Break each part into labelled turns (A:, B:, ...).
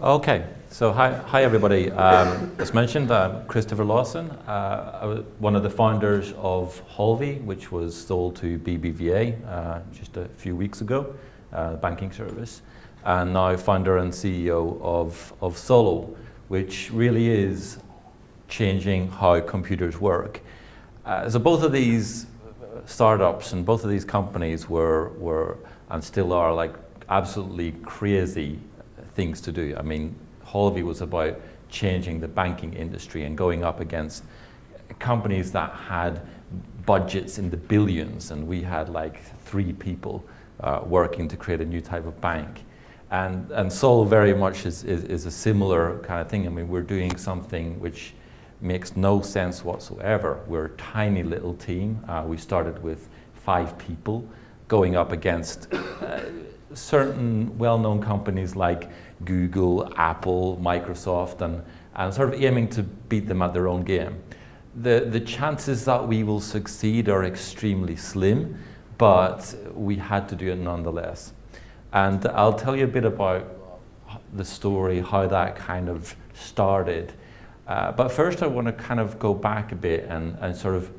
A: Okay, so hi everybody. As mentioned, I'm Kristoffer Lawson, one of the founders of Holvi, which was sold to BBVA just a few weeks ago, banking service, and now founder and CEO of Solu, which really is changing how computers work. So both of these startups and both of these companies were and still are like absolutely crazy things to do. I mean, Holvi was about changing the banking industry and going up against companies that had budgets in the billions, and we had like 3 people working to create a new type of bank. And Solu very much is a similar kind of thing. I mean, we're doing something which makes no sense whatsoever. We're a tiny little team. We started with 5 people going up against certain well-known companies like Google, Apple, Microsoft, and sort of aiming to beat them at their own game. The chances that we will succeed are extremely slim, but we had to do it nonetheless. And I'll tell you a bit about the story, how that kind of started. But first I want to kind of go back a bit and sort of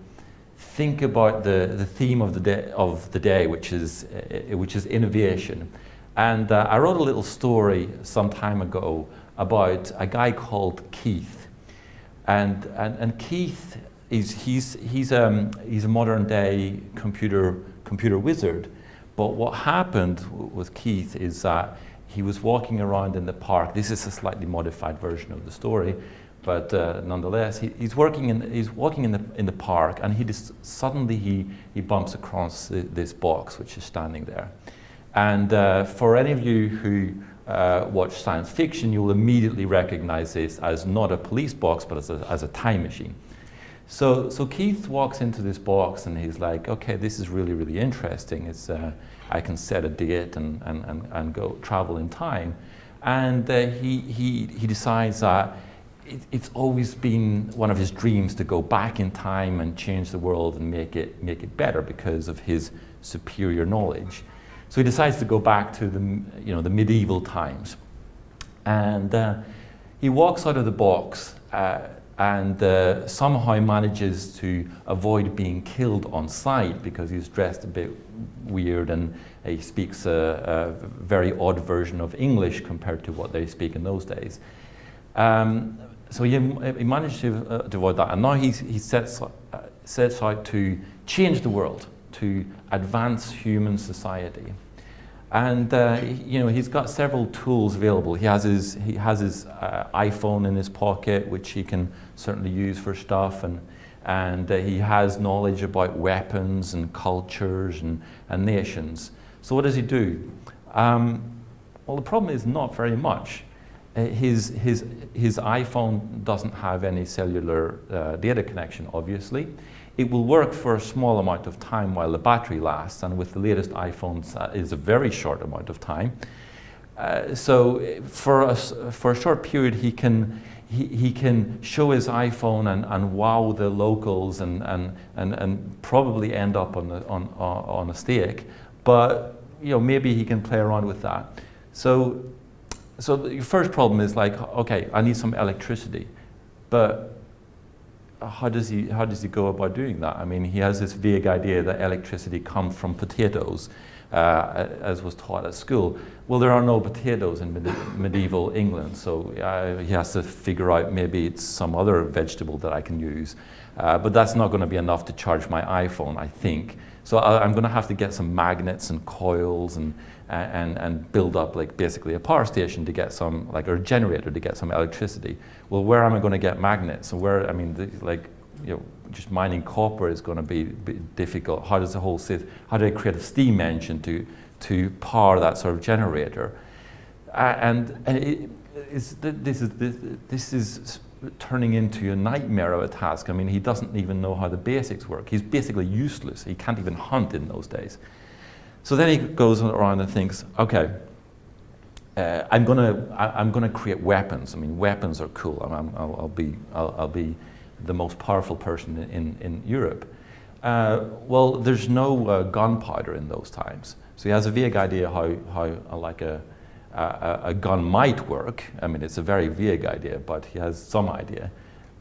A: think about the theme of the day, which is innovation. And I wrote a little story some time ago about a guy called Keith. And Keith he's a modern day computer wizard. But what happened with Keith is that he was walking around in the park. This is a slightly modified version of the story, but nonetheless, he's walking in the park, and suddenly he bumps across this box which is standing there. And for any of you who watch science fiction, you'll immediately recognize this as not a police box, but as a time machine. So Keith walks into this box and he's like, okay, this is really, really interesting. I can set a date and go travel in time. And he decides that it's always been one of his dreams to go back in time and change the world and make it better because of his superior knowledge. So he decides to go back to the medieval times. And he walks out of the box and somehow manages to avoid being killed on sight because he's dressed a bit weird and he speaks a very odd version of English compared to what they speak in those days. So he managed to avoid that, and now he sets out to change the world, to advance human society. And he's got several tools available. He has his iPhone in his pocket, which he can certainly use for stuff, and he has knowledge about weapons and cultures and nations. So what does he do? Well, the problem is not very much. His iPhone doesn't have any cellular data connection, obviously. It will work for a small amount of time while the battery lasts, and with the latest iPhones, is a very short amount of time. So for a short period, he can show his iPhone and wow the locals and probably end up on a stake. But maybe he can play around with that. So the first problem is like, okay, I need some electricity, but how does he go about doing that? I mean, he has this vague idea that electricity comes from potatoes, as was taught at school. Well, there are no potatoes in medieval England, so he has to figure out maybe it's some other vegetable that I can use. But that's not going to be enough to charge my iPhone, I think. So I'm going to have to get some magnets and coils and build up like basically a power station to get some, like, or a generator to get some electricity. Well, where am I going to get magnets? And where, I mean, just mining copper is going to be difficult. How does how do I create a steam engine to power that sort of generator? This is turning into a nightmare of a task. I mean, he doesn't even know how the basics work. He's basically useless. He can't even hunt in those days. So then he goes around and thinks, okay, I'm gonna create weapons. I mean, weapons are cool. I'll be the most powerful person in Europe. Well, there's no gunpowder in those times. So he has a vague idea how like a a gun might work. I mean, it's a very vague idea, but he has some idea.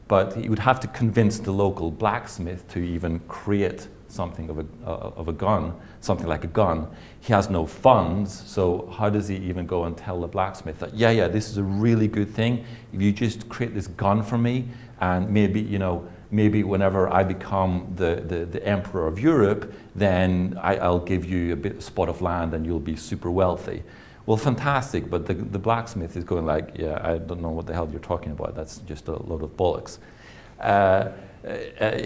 A: But he would have to convince the local blacksmith to even create something of a gun, something like a gun. He has no funds, so how does he even go and tell the blacksmith that, yeah, this is a really good thing. If you just create this gun for me, and maybe whenever I become the emperor of Europe, then I'll give you a spot of land and you'll be super wealthy. Well, fantastic, but the blacksmith is going like, yeah, I don't know what the hell you're talking about. That's just a load of bollocks.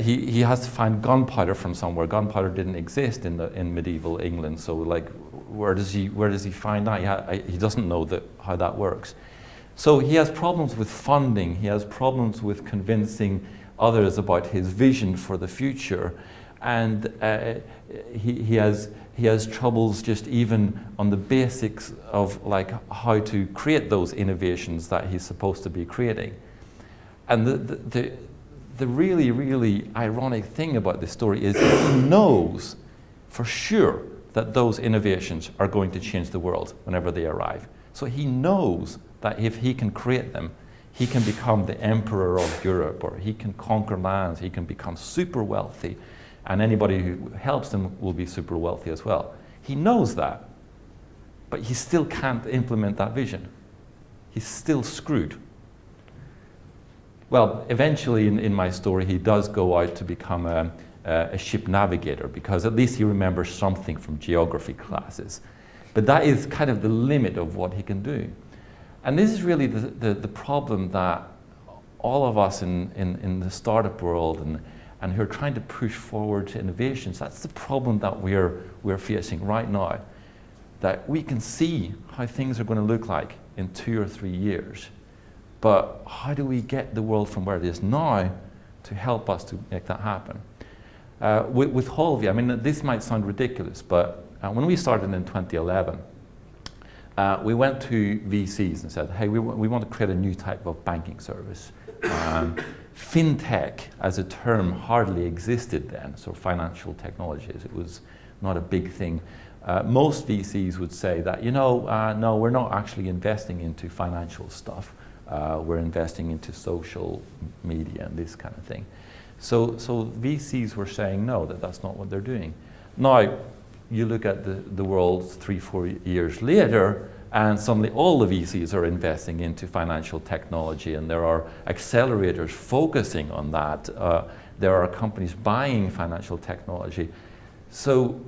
A: He has to find gunpowder from somewhere. Gunpowder didn't exist in medieval England, so like, where does he find that? He doesn't know how that works. So he has problems with funding. He has problems with convincing others about his vision for the future, and he has troubles just even on the basics of like how to create those innovations that he's supposed to be creating. And the really, really ironic thing about this story is he knows for sure that those innovations are going to change the world whenever they arrive. So he knows that if he can create them, he can become the emperor of Europe, or he can conquer lands, he can become super wealthy, and anybody who helps him will be super wealthy as well. He knows that, but he still can't implement that vision. He's still screwed. Well, eventually in my story, he does go out to become a ship navigator, because at least he remembers something from geography classes. But that is kind of the limit of what he can do. And this is really the problem that all of us in the startup world and who are trying to push forward to innovations, that's the problem that we're facing right now. That we can see how things are going to look like in 2 or 3 years. But how do we get the world from where it is now to help us to make that happen? With Holvi, I mean, this might sound ridiculous, but when we started in 2011, we went to VCs and said, hey, we want to create a new type of banking service. Fintech as a term hardly existed then, so financial technologies, it was not a big thing. Most VCs would say that, no, we're not actually investing into financial stuff. We're investing into social media and this kind of thing. So VCs were saying no, that's not what they're doing. Now, you look at the world 3-4 years later, and suddenly all the VCs are investing into financial technology, and there are accelerators focusing on that. There are companies buying financial technology. So,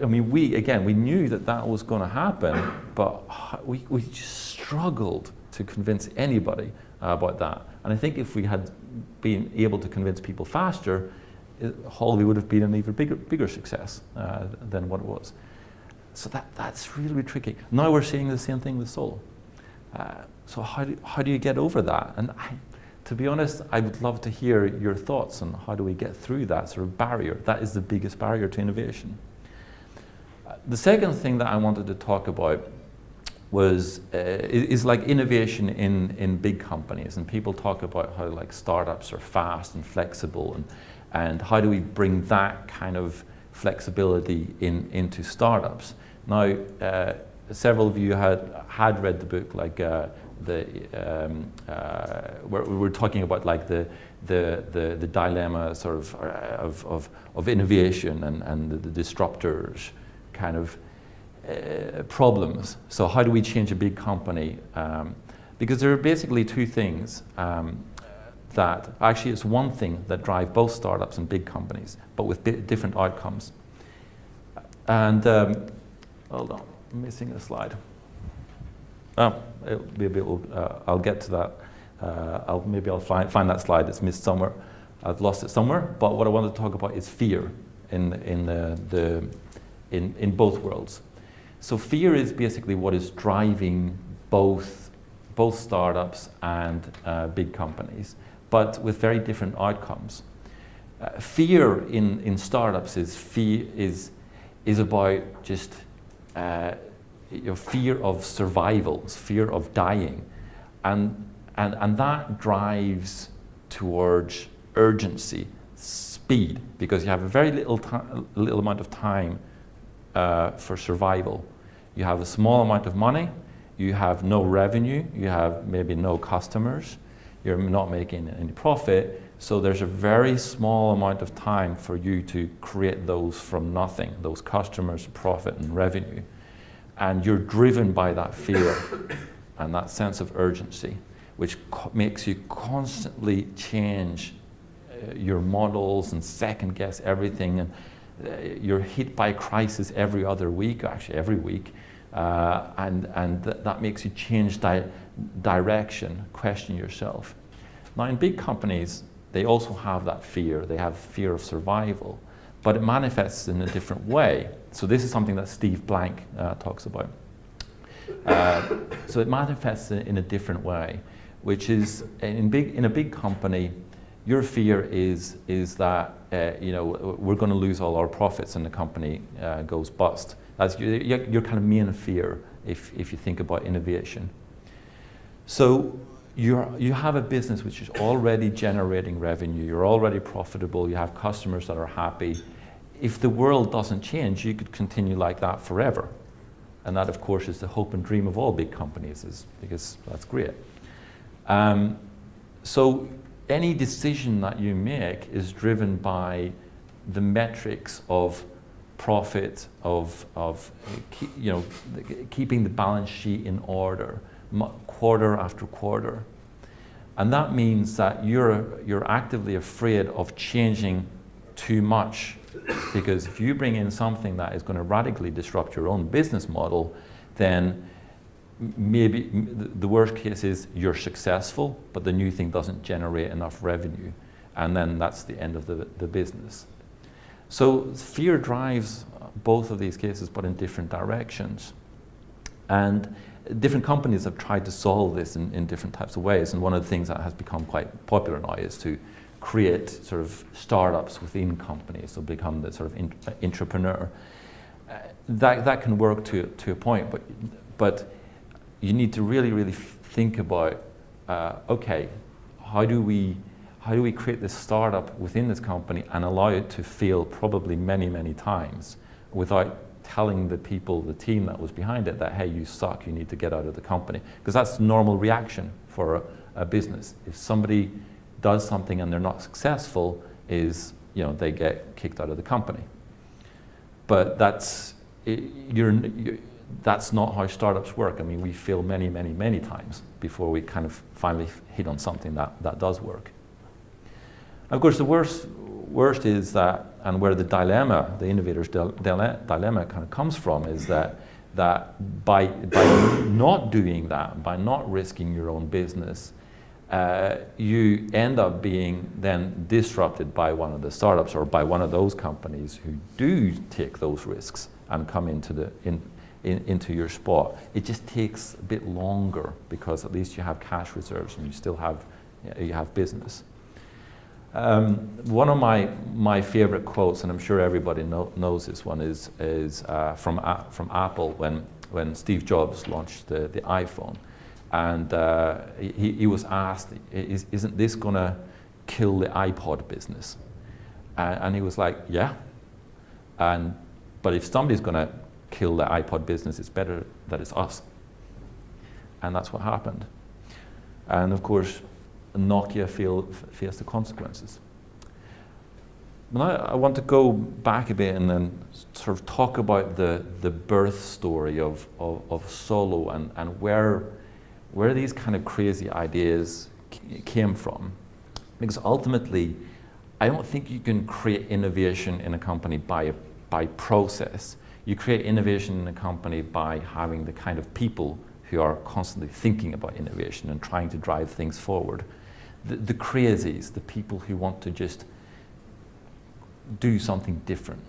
A: I mean, we knew that was going to happen, but we just struggled to convince anybody about that. And I think if we had been able to convince people faster, Holvi would have been an even bigger success than what it was. So that's really tricky. Now we're seeing the same thing with Solu. So how do you get over that? And to be honest, I would love to hear your thoughts on how do we get through that sort of barrier. That is the biggest barrier to innovation. The second thing that I wanted to talk about is like innovation in big companies, and people talk about how like startups are fast and flexible, and how do we bring that kind of flexibility into startups. Now, several of you had read the book, like where we were talking about like the dilemma sort of innovation and the disruptors kind of problems. So how do we change a big company? Because there are basically two things that actually it's one thing that drive both startups and big companies, but with different outcomes. And hold on, I'm missing a slide. I'll get to that. Maybe I'll find that slide. It's missed somewhere. I've lost it somewhere. But what I want to talk about is fear in both worlds. So fear is basically what is driving both startups and big companies, but with very different outcomes. Fear in startups is about just fear of survival, fear of dying, and that drives towards urgency, speed, because you have a very little amount of time for survival. You have a small amount of money, you have no revenue, you have maybe no customers, you're not making any profit, so there's a very small amount of time for you to create those from nothing, those customers, profit and revenue. And you're driven by that fear and that sense of urgency, which makes you constantly change your models and second guess everything. And you're hit by crisis every other week, actually every week. That makes you change direction, question yourself. Now in big companies, they also have that fear. They have fear of survival, but it manifests in a different way. So this is something that Steve Blank talks about. So it manifests in a different way, which is in a big company, your fear is that we're going to lose all our profits and the company goes bust. That's your kind of main fear if you think about innovation. So you have a business which is already generating revenue, you're already profitable, you have customers that are happy. If the world doesn't change, you could continue like that forever. And that, of course, is the hope and dream of all big companies, because that's great. So any decision that you make is driven by the metrics of profit, of keeping the balance sheet in order, quarter after quarter. And that means that you're actively afraid of changing too much, because if you bring in something that is going to radically disrupt your own business model, then maybe the worst case is you're successful, but the new thing doesn't generate enough revenue, and then that's the end of the business. So fear drives both of these cases, but in different directions. And different companies have tried to solve this in different types of ways, and one of the things that has become quite popular now is to create sort of startups within companies, so become the sort of entrepreneur. That can work to a point, but you need to really think about, okay, how do we create this startup within this company and allow it to fail probably many times without telling the people, the team that was behind it, that, hey, you suck, you need to get out of the company. Because that's the normal reaction for a business. If somebody does something and they're not successful, they get kicked out of the company. But that's not how startups work. I mean, we fail many times before we kind of finally hit on something that does work. Of course, the worst is that, and where the dilemma, the innovator's dilemma kind of comes from, is that by not doing that, by not risking your own business, you end up being then disrupted by one of the startups or by one of those companies who do take those risks and come into your spot. It just takes a bit longer because at least you have cash reserves and you still have business. One of my favorite quotes, and I'm sure everybody knows this one, is from Apple when Steve Jobs launched the iPhone. And he was asked, isn't this going to kill the iPod business? And he was like, yeah. But if somebody's going to kill the iPod business, it's better that it's us. And that's what happened. And of course, Nokia faced the consequences. Now I want to go back a bit and then sort of talk about the birth story of Solu and where these kind of crazy ideas came from. Because ultimately, I don't think you can create innovation in a company by process. You create innovation in a company by having the kind of people who are constantly thinking about innovation and trying to drive things forward. The crazies, the people who want to just do something different.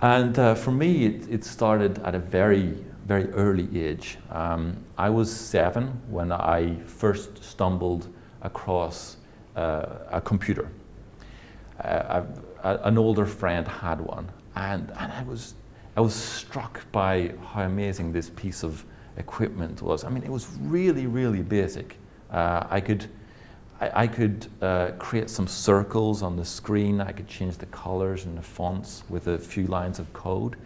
A: And for me, it started at a very early age. I was 7 when I first stumbled across a computer. An older friend had one, and I was struck by how amazing this piece of equipment was. I mean, it was really basic. I could create some circles on the screen. I could change the colors and the fonts with a few lines of code.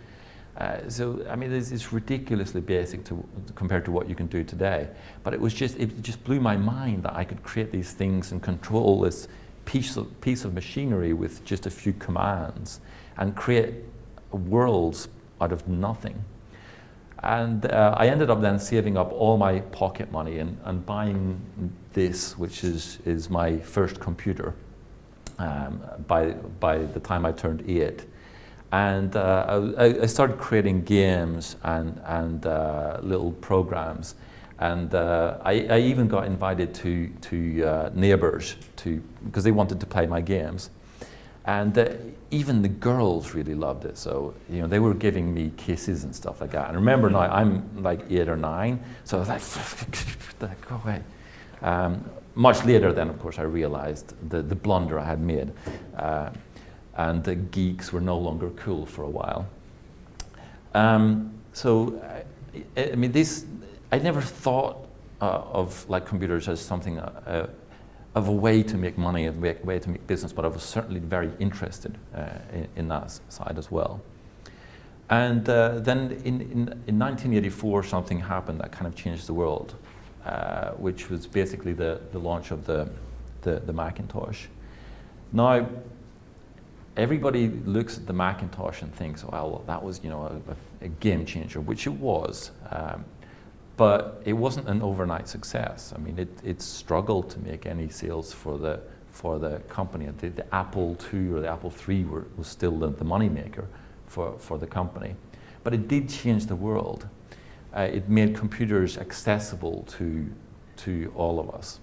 A: So I mean, it's ridiculously basic compared to what you can do today. But it just blew my mind that I could create these things and control this piece of machinery with just a few commands and create worlds out of nothing. And I ended up then saving up all my pocket money and buying this, which is my first computer by the time I turned 8. And I started creating games and little programs. And I even got invited to neighbors because they wanted to play my games. And even the girls really loved it. So, they were giving me kisses and stuff like that. And remember now, I'm like 8 or 9, so I was like, go away. Much later then, of course, I realized the blunder I had made. And the geeks were no longer cool for a while. So, I mean, I never thought of like computers as something of a way to make money, a way to make business, but I was certainly very interested in that side as well. And then in 1984, something happened that kind of changed the world, which was basically the launch of the Macintosh. Now, everybody looks at the Macintosh and thinks, well, that was a game changer, which it was. But it wasn't an overnight success. I mean, it struggled to make any sales for the company. The Apple II or the Apple III was still the money maker for the company. But it did change the world. It made computers accessible to all of us.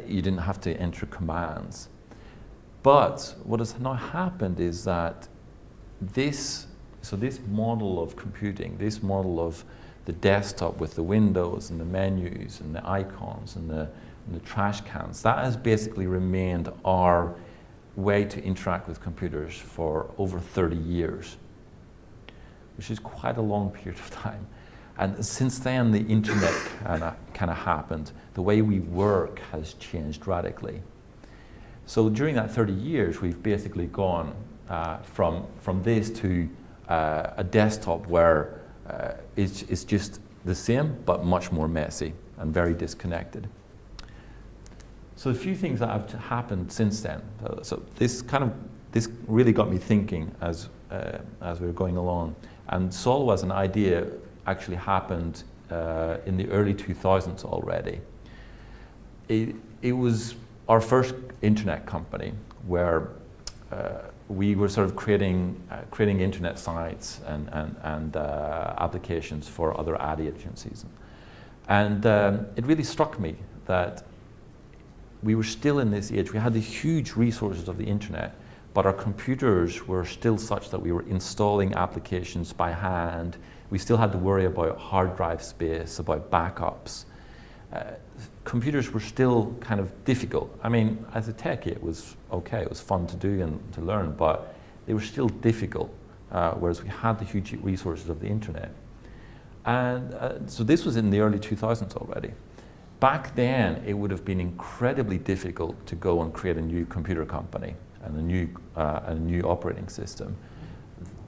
A: You didn't have to enter commands. But what has now happened is that this model of computing, this model of the desktop with the windows and the menus and the icons and the trash cans, that has basically remained our way to interact with computers for over 30 years, which is quite a long period of time. And since then, the internet kind of happened. The way we work has changed radically. So during that 30 years, we've basically gone from this to a desktop where it's just the same, but much more messy and very disconnected. So a few things that have happened since then. So this really got me thinking as we were going along. And Solu as an idea actually happened in the early 2000s already. It was our first internet company where we were sort of creating internet sites and applications for other ad agencies. And it really struck me that we were still in this age. We had the huge resources of the internet, but our computers were still such that we were installing applications by hand. We still had to worry about hard drive space, about backups. Computers were still kind of difficult. I mean, as a techie, it was okay. It was fun to do and to learn, but they were still difficult, whereas we had the huge resources of the internet. And so this was in the early 2000s already. Back then, it would have been incredibly difficult to go and create a new computer company and a new operating system.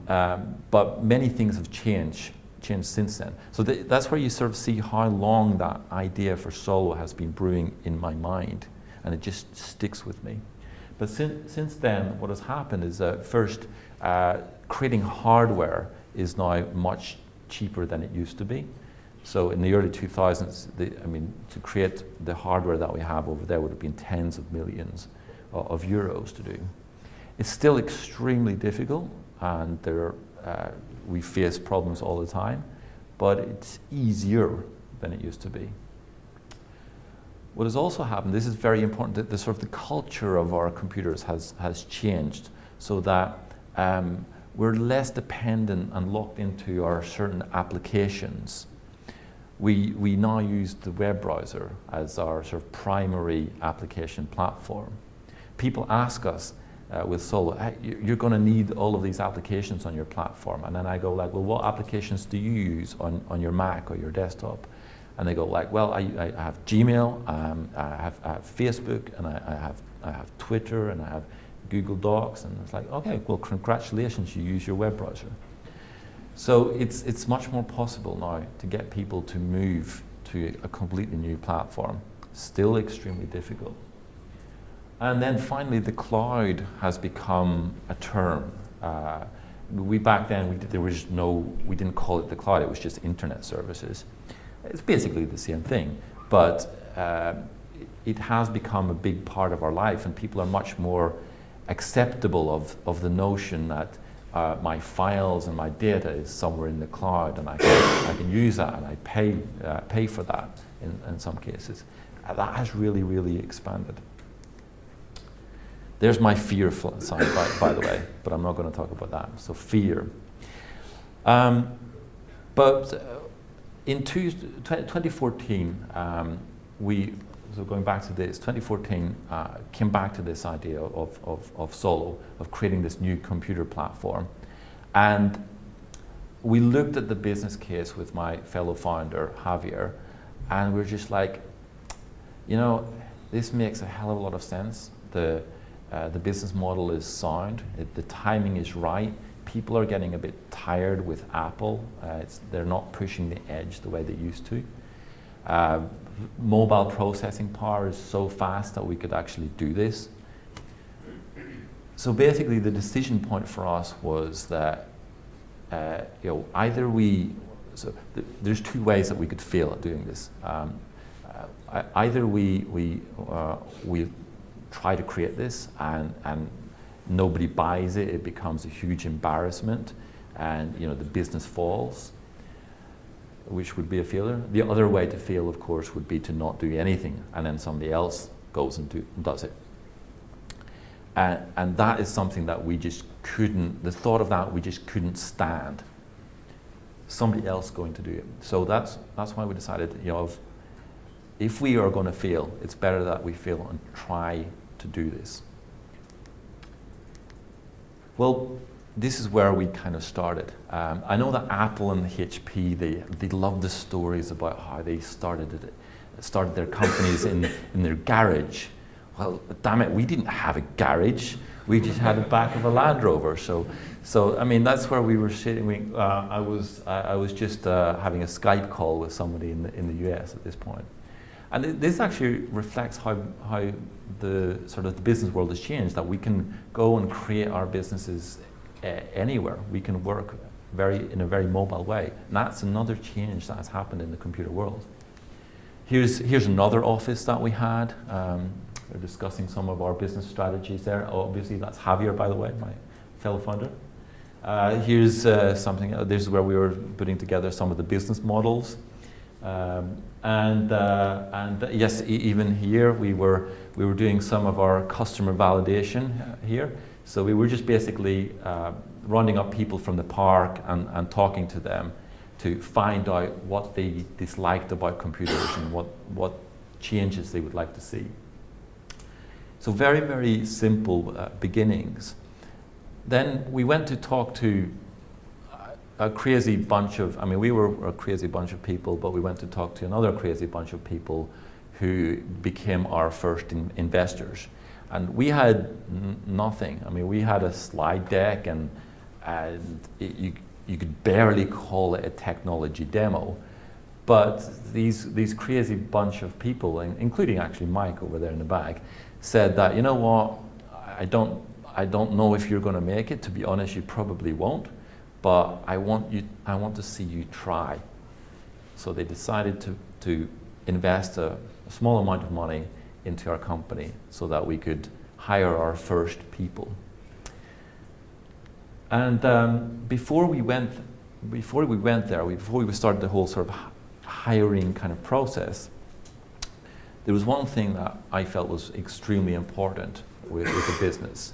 A: But many things have changed since then. So that's where you sort of see how long that idea for Solu has been brewing in my mind, and it just sticks with me. But since then, what has happened is first, creating hardware is now much cheaper than it used to be. So in the early 2000s, to create the hardware that we have over there would have been tens of millions of euros to do. It's still extremely difficult, and we face problems all the time, but it's easier than it used to be. What has also happened, this is very important, that the culture of our computers has changed so that we're less dependent and locked into our certain applications. We now use the web browser as our sort of primary application platform. People ask us with Solu, hey, you're going to need all of these applications on your platform. And then I go like, well, what applications do you use on your Mac or your desktop? And they go like, well, I have Gmail, I have Facebook, and I have Twitter, and I have Google Docs. And it's like, okay, well, congratulations, you use your web browser. So it's much more possible now to get people to move to a completely new platform. Still extremely difficult. And then finally, the cloud has become a term. Back then we didn't call it the cloud. It was just internet services. It's basically the same thing, but it has become a big part of our life, and people are much more acceptable of the notion that my files and my data is somewhere in the cloud, and I can use that, and I pay for that in some cases. That has really, really expanded. There's my fear side, by the way, but I'm not going to talk about that. So fear. But in 2014, so going back to this, 2014 came back to this idea of Solu, of creating this new computer platform. And we looked at the business case with my fellow founder, Javier, and we're just like, this makes a hell of a lot of sense. The business model is sound, the timing is right. People are getting a bit tired with Apple. They're not pushing the edge the way they used to. Mobile processing power is so fast that we could actually do this. So basically the decision point for us was that there's two ways that we could fail at doing this. Either we try to create this and nobody buys it, it becomes a huge embarrassment, and the business falls, which would be a failure. The other way to fail, of course, would be to not do anything, and then somebody else goes and does it. And that is something that we just couldn't, the thought of that we just couldn't stand. Somebody else going to do it. So that's why we decided, if we are going to fail, it's better that we fail and try to do this. Well, this is where we kind of started. I know that Apple and HP, they love the stories about how they started their companies in their garage. Well, damn it, we didn't have a garage. We just had the back of a Land Rover. So I mean, that's where we were sitting. I was just having a Skype call with somebody in the US at this point. And this actually reflects how the sort of the business world has changed, that we can go and create our businesses anywhere. We can work in a very mobile way. And that's another change that has happened in the computer world. Here's another office that we had. We're discussing some of our business strategies there. Obviously, that's Javier, by the way, my fellow founder. Here's something. This is where we were putting together some of the business models. And yes, even here we were doing some of our customer validation here. So we were just basically rounding up people from the park and talking to them to find out what they disliked about computers and what changes they would like to see. So very, very simple beginnings. Then we went to talk to a crazy bunch of, we were a crazy bunch of people, but we went to talk to another crazy bunch of people who became our first investors. And we had nothing. We had a slide deck, and you could barely call it a technology demo. But these crazy bunch of people, including actually Mike over there in the back, said that, what, I don't know if you're going to make it. To be honest, you probably won't. But I want to see you try. So they decided to invest a small amount of money into our company so that we could hire our first people. And before we started the whole sort of hiring kind of process, there was one thing that I felt was extremely important with the business,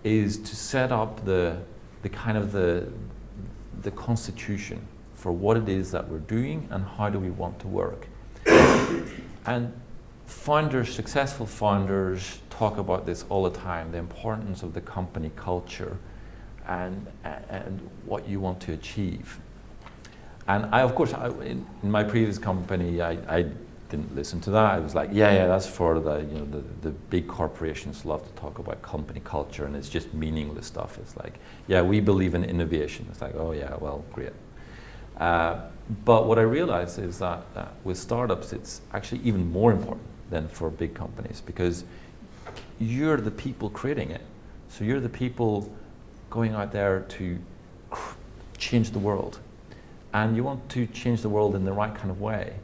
A: is to set up the constitution for what it is that we're doing and how do we want to work. And successful founders talk about this all the time, the importance of the company culture and what you want to achieve. And I, of course, in my previous company, I didn't listen to that. I was like, yeah, that's for the big corporations love to talk about company culture, and it's just meaningless stuff. It's like, yeah, we believe in innovation. It's like, oh yeah, well, great. But what I realized is that with startups, it's actually even more important than for big companies, because you're the people creating it. So you're the people going out there to change the world. And you want to change the world in the right kind of way.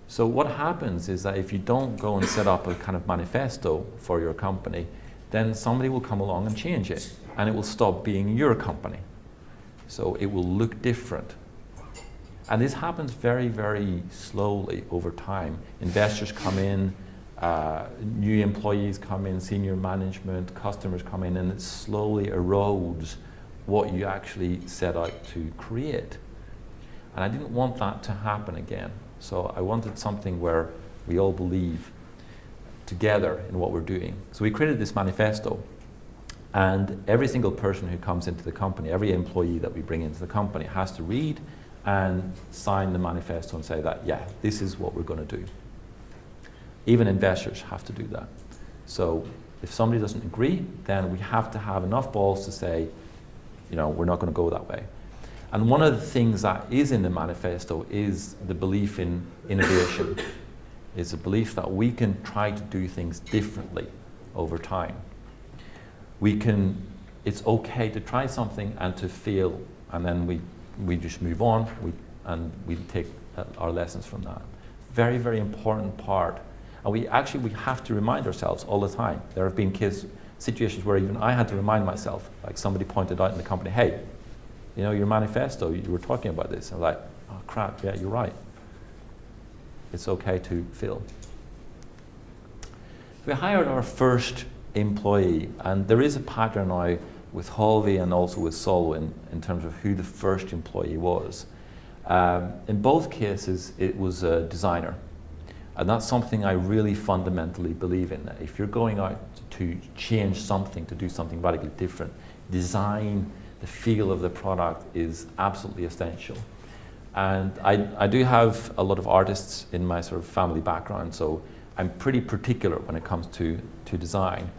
A: So what happens is that if you don't go and set up a kind of manifesto for your company, then somebody will come along and change it, and it will stop being your company. So it will look different. And this happens very, very slowly over time. Investors come in, new employees come in, senior management, customers come in, and it slowly erodes what you actually set out to create. And I didn't want that to happen again. So I wanted something where we all believe together in what we're doing. So we created this manifesto, and every single person who comes into the company, every employee that we bring into the company has to read and sign the manifesto and say that, yeah, this is what we're going to do. Even investors have to do that. So if somebody doesn't agree, then we have to have enough balls to say, we're not going to go that way. And one of the things that is in the manifesto is the belief in innovation. It's a belief that we can try to do things differently over time. It's okay to try something and to fail, and then we just move on, and we take our lessons from that. Very, very important part. And we have to remind ourselves all the time. There have been situations where even I had to remind myself, like somebody pointed out in the company, hey, your manifesto, you were talking about this. I'm like, oh crap, yeah, you're right. It's okay to fail. We hired our first employee, and there is a pattern now with Holvi and also with Solu in terms of who the first employee was. In both cases, it was a designer. And that's something I really fundamentally believe in. That if you're going out to change something, to do something radically different, design, the feel of the product is absolutely essential. And I do have a lot of artists in my sort of family background, so I'm pretty particular when it comes to design.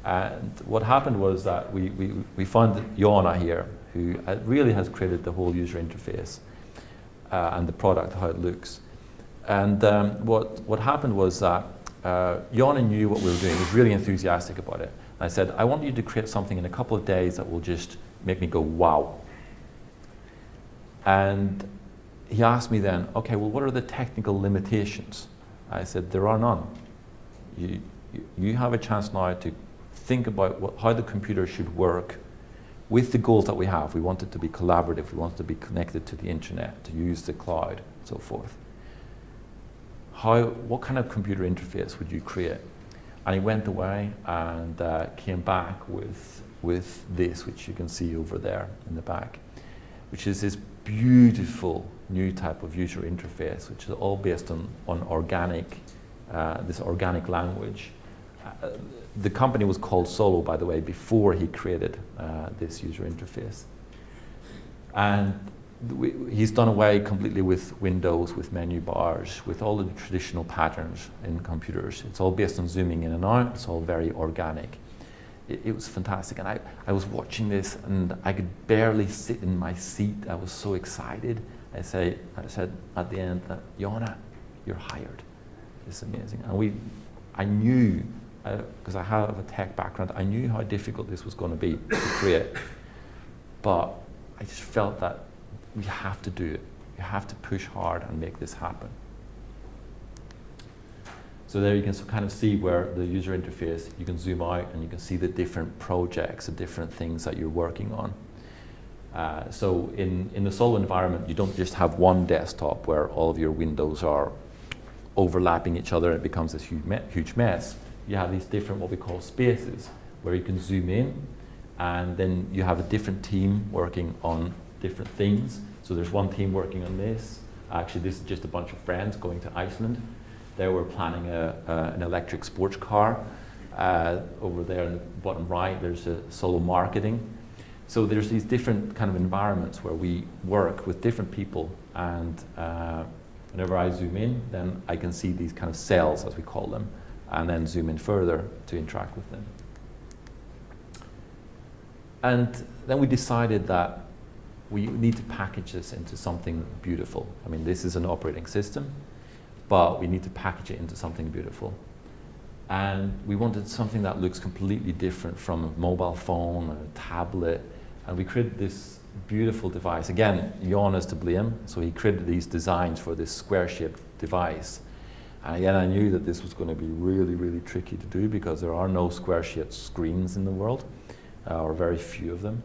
A: And what happened was that we found Jonna here, who really has created the whole user interface and the product, how it looks. And what happened was that Jonna knew what we were doing, was really enthusiastic about it. And I said, I want you to create something in a couple of days that will just make me go, wow. And he asked me then, okay, well, what are the technical limitations? I said, there are none. You have a chance now to think about how the computer should work with the goals that we have. We want it to be collaborative, we want it to be connected to the internet, to use the cloud, and so forth. What kind of computer interface would you create? And he went away and came back with this, which you can see over there in the back, which is this beautiful new type of user interface, which is all based on organic, this organic language. The company was called Solu, by the way, before he created this user interface. And he's done away completely with Windows, with menu bars, with all the traditional patterns in computers. It's all based on zooming in and out. It's all very organic. It was fantastic. And I was watching this, and I could barely sit in my seat. I was so excited. I said at the end that, Jonna, you're hired. It's amazing. And I knew, because I have a tech background, I knew how difficult this was going to be to create. But I just felt that we have to do it. You have to push hard and make this happen. So there you can kind of see where the user interface, you can zoom out and you can see the different projects, the different things that you're working on. So in the Solu environment, you don't just have one desktop where all of your windows are overlapping each other and it becomes this huge mess. You have these different, what we call spaces, where you can zoom in, and then you have a different team working on different things. So there's one team working on this. Actually, this is just a bunch of friends going to Iceland. They were planning an electric sports car. Over there in the bottom right, there's a Solu marketing. So there's these different kind of environments where we work with different people and Whenever I zoom in, then I can see these kind of cells, as we call them, and then zoom in further to interact with them. And then we decided that we need to package this into something beautiful. I mean, this is an operating system, but we need to package it into something beautiful. And we wanted something that looks completely different from a mobile phone or a tablet. And we created this beautiful device. Again, Jan is to blame, so he created these designs for this square-shaped device. And again, I knew that this was going to be really, really tricky to do because there are no square-shaped screens in the world, or very few of them.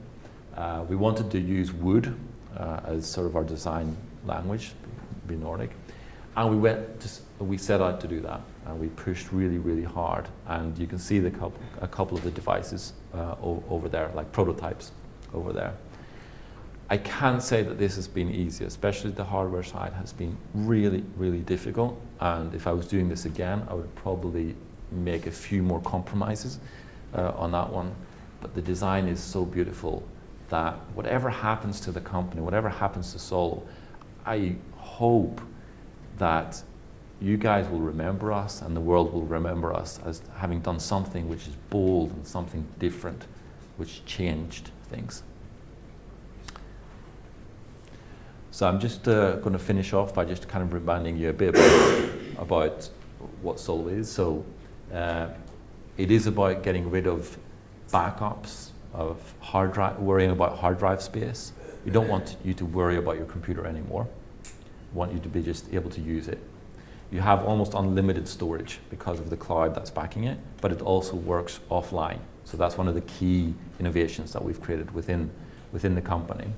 A: We wanted to use wood as sort of our design language, be Nordic. And we set out to do that. And we pushed really, really hard. And you can see a couple of the devices over there, like prototypes over there. I can't say that this has been easy, especially the hardware side has been really, really difficult. And if I was doing this again, I would probably make a few more compromises on that one. But the design is so beautiful that whatever happens to the company, whatever happens to Solu, I hope that you guys will remember us and the world will remember us as having done something which is bold and something different, which changed things. So I'm just going to finish off by just kind of reminding you a bit about what Solu is. So it is about getting rid of backups of hard drive, worrying about hard drive space. We don't want you to worry about your computer anymore. We want you to be just able to use it. You have almost unlimited storage because of the cloud that's backing it, but it also works offline. So that's one of the key innovations that we've created within the company.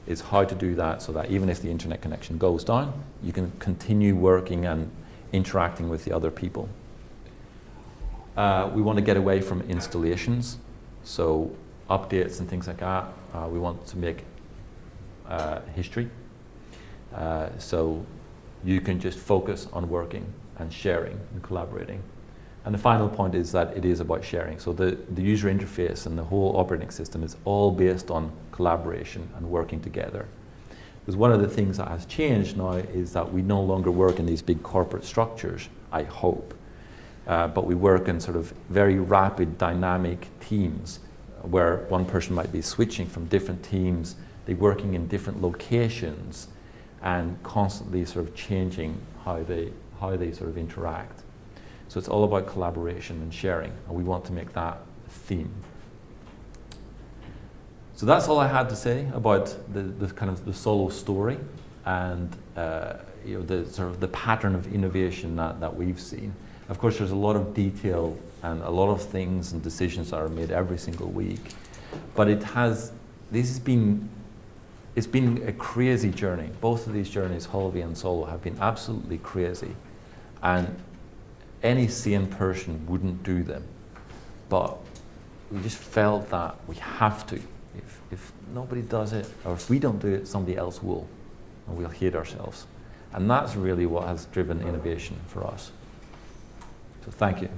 A: Is how to do that so that even if the internet connection goes down, you can continue working and interacting with the other people. We want to get away from installations, so updates and things like that. We want to make history, so you can just focus on working and sharing and collaborating. And the final point is that it is about sharing. So the user interface and the whole operating system is all based on collaboration and working together. Because one of the things that has changed now is that we no longer work in these big corporate structures, I hope. But we work in sort of very rapid, dynamic teams where one person might be switching from different teams, they're working in different locations and constantly sort of changing how they sort of interact. So it's all about collaboration and sharing, and we want to make that a theme. So that's all I had to say about the kind of the Solu story and the sort of the pattern of innovation that we've seen. Of course, there's a lot of detail and a lot of things and decisions that are made every single week, but it's been a crazy journey. Both of these journeys, Holvi and Solu, have been absolutely crazy, and any sane person wouldn't do them. But we just felt that we have to. If nobody does it, or if we don't do it, somebody else will, and we'll hate ourselves. And that's really what has driven innovation for us. So thank you.